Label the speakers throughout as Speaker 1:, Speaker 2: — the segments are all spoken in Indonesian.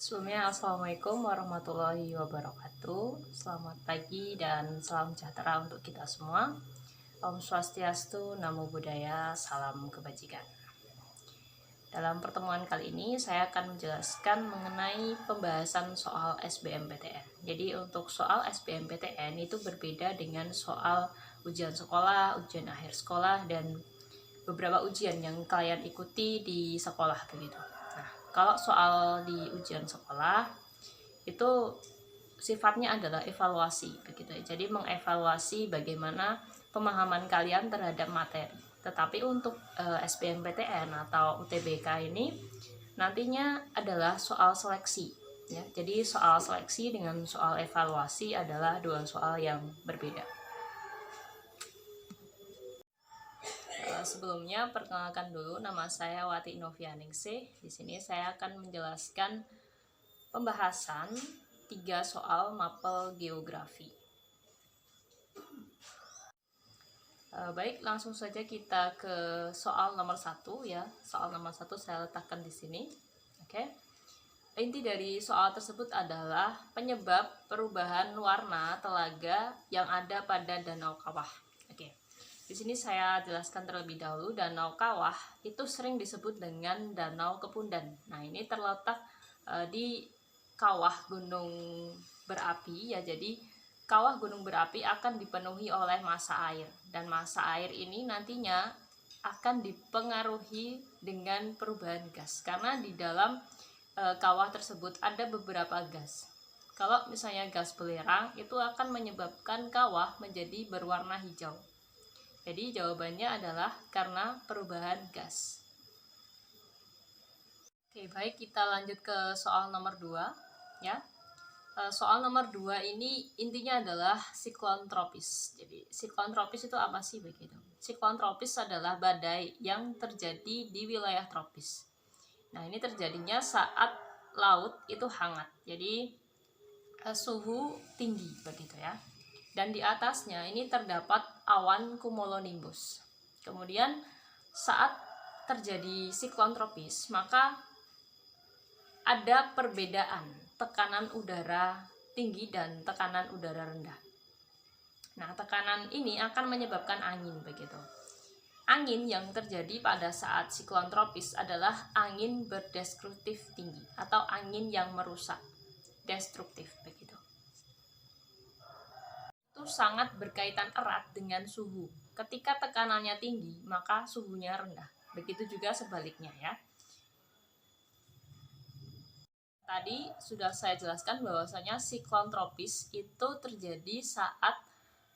Speaker 1: Sebelumnya, Assalamualaikum warahmatullahi wabarakatuh. Selamat pagi dan salam sejahtera untuk kita semua. Om Swastiastu, Namo Buddhaya, salam kebajikan. Dalam pertemuan kali ini, saya akan menjelaskan mengenai pembahasan soal SBMPTN. Jadi, untuk soal SBMPTN itu berbeda dengan soal ujian sekolah, ujian akhir sekolah, dan beberapa ujian yang kalian ikuti di sekolah begitu. Nah, kalau soal di ujian sekolah itu sifatnya adalah evaluasi begitu. Jadi mengevaluasi bagaimana pemahaman kalian terhadap materi. Tetapi untuk SBMPTN atau UTBK ini nantinya adalah soal seleksi ya. Jadi soal seleksi dengan soal evaluasi adalah dua soal yang berbeda. Sebelumnya perkenalkan dulu, nama saya Wati Novianingsih. Di sini saya akan menjelaskan pembahasan 3 soal mapel geografi. Baik, langsung saja kita ke soal nomor 1 ya. Soal nomor 1 saya letakkan di sini. Oke. Inti dari soal tersebut adalah penyebab perubahan warna telaga yang ada pada Danau Kawah. Oke. Di sini saya jelaskan terlebih dahulu, Danau Kawah itu sering disebut dengan Danau Kepundan. Nah, ini terletak di kawah gunung berapi ya. Jadi kawah gunung berapi akan dipenuhi oleh massa air, dan massa air ini nantinya akan dipengaruhi dengan perubahan gas, karena di dalam kawah tersebut ada beberapa gas. Kalau misalnya gas belerang itu akan menyebabkan kawah menjadi berwarna hijau. Jadi jawabannya adalah karena perubahan gas. Oke, baik, kita lanjut ke soal nomor 2 ya. Soal nomor 2 ini intinya adalah siklon tropis. Jadi siklon tropis itu apa sih begitu? Siklon tropis adalah badai yang terjadi di wilayah tropis. Nah, ini terjadinya saat laut itu hangat. Jadi suhu tinggi begitu ya. Dan di atasnya ini terdapat awan cumulonimbus. Kemudian saat terjadi siklon tropis, maka ada perbedaan tekanan udara tinggi dan tekanan udara rendah. Nah, tekanan ini akan menyebabkan angin begitu. Angin yang terjadi pada saat siklon tropis adalah angin berdestruktif tinggi atau angin yang merusak, destruktif begitu. Itu sangat berkaitan erat dengan suhu. Ketika tekanannya tinggi, maka suhunya rendah. Begitu juga sebaliknya ya. Tadi sudah saya jelaskan bahwasanya siklon tropis itu terjadi saat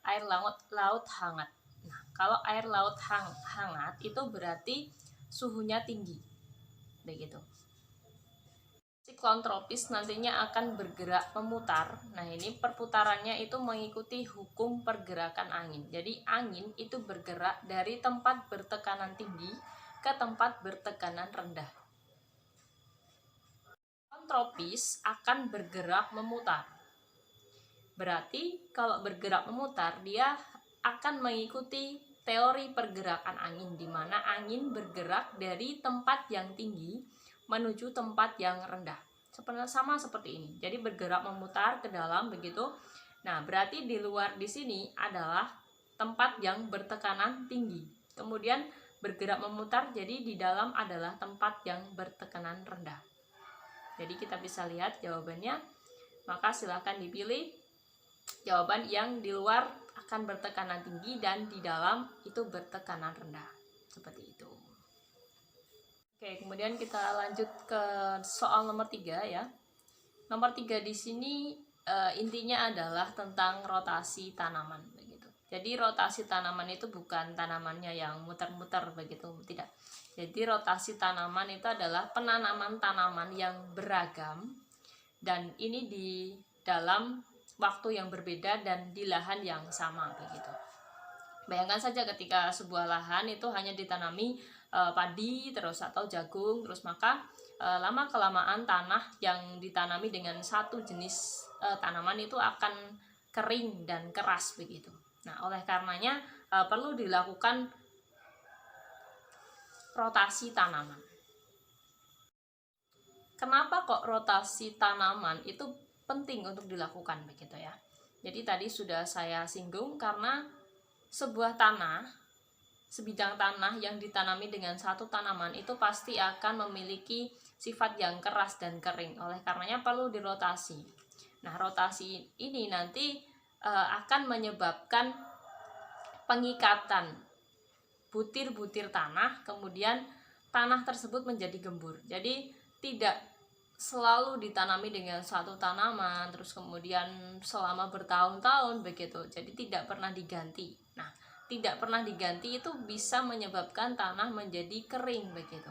Speaker 1: air laut hangat. Nah, kalau air laut hangat itu berarti suhunya tinggi. Begitu. Siklon tropis nantinya akan bergerak memutar. Nah, ini perputarannya itu mengikuti hukum pergerakan angin. Jadi angin itu bergerak dari tempat bertekanan tinggi ke tempat bertekanan rendah. Tropis akan bergerak memutar. Berarti kalau bergerak memutar, dia akan mengikuti teori pergerakan angin, di mana angin bergerak dari tempat yang tinggi menuju tempat yang rendah. Sama seperti ini. Jadi bergerak memutar ke dalam begitu. Nah, berarti di luar di sini adalah tempat yang bertekanan tinggi. Kemudian bergerak memutar, jadi di dalam adalah tempat yang bertekanan rendah. Jadi kita bisa lihat jawabannya. Maka silakan dipilih jawaban yang di luar akan bertekanan tinggi dan di dalam itu bertekanan rendah. Seperti itu. Oke, kemudian kita lanjut ke soal nomor 3 ya. Nomor 3 di sini intinya adalah tentang rotasi tanaman begitu. Jadi rotasi tanaman itu bukan tanamannya yang muter-muter begitu, tidak. Jadi rotasi tanaman itu adalah penanaman tanaman yang beragam, dan ini di dalam waktu yang berbeda dan di lahan yang sama begitu. Bayangkan saja ketika sebuah lahan itu hanya ditanami padi terus atau jagung terus, maka lama kelamaan tanah yang ditanami dengan satu jenis tanaman itu akan kering dan keras begitu. Nah, oleh karenanya perlu dilakukan rotasi tanaman. kenapa kok rotasi tanaman itu penting untuk dilakukan begitu ya. Jadi tadi sudah saya singgung, karena sebuah tanah, sebidang tanah yang ditanami dengan satu tanaman itu pasti akan memiliki sifat yang keras dan kering. Oleh karenanya perlu dirotasi. Nah, rotasi ini nanti akan menyebabkan pengikatan butir-butir tanah, kemudian tanah tersebut menjadi gembur. Jadi tidak selalu ditanami dengan satu tanaman terus kemudian selama bertahun-tahun begitu, jadi tidak pernah diganti. Nah, tidak pernah diganti itu bisa menyebabkan tanah menjadi kering begitu,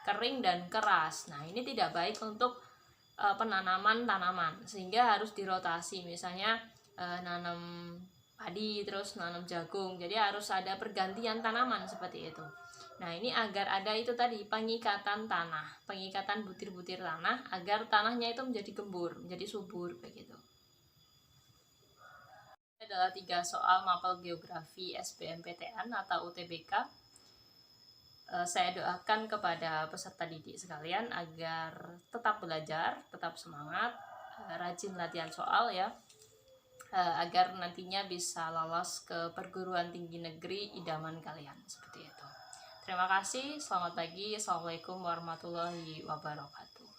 Speaker 1: kering dan keras. Nah, ini tidak baik untuk penanaman tanaman, sehingga harus dirotasi. Misalnya nanam padi terus nanam jagung, jadi harus ada pergantian tanaman seperti itu. Nah, ini agar ada itu tadi, pengikatan tanah, pengikatan butir-butir tanah agar tanahnya itu menjadi gembur, menjadi subur begitu. Ini adalah 3 soal mapel geografi SBMPTN atau UTBK. Saya doakan kepada peserta didik sekalian agar tetap belajar, tetap semangat, rajin latihan soal ya, agar nantinya bisa lolos ke perguruan tinggi negeri idaman kalian, seperti itu. Terima kasih, selamat pagi, assalamualaikum warahmatullahi wabarakatuh.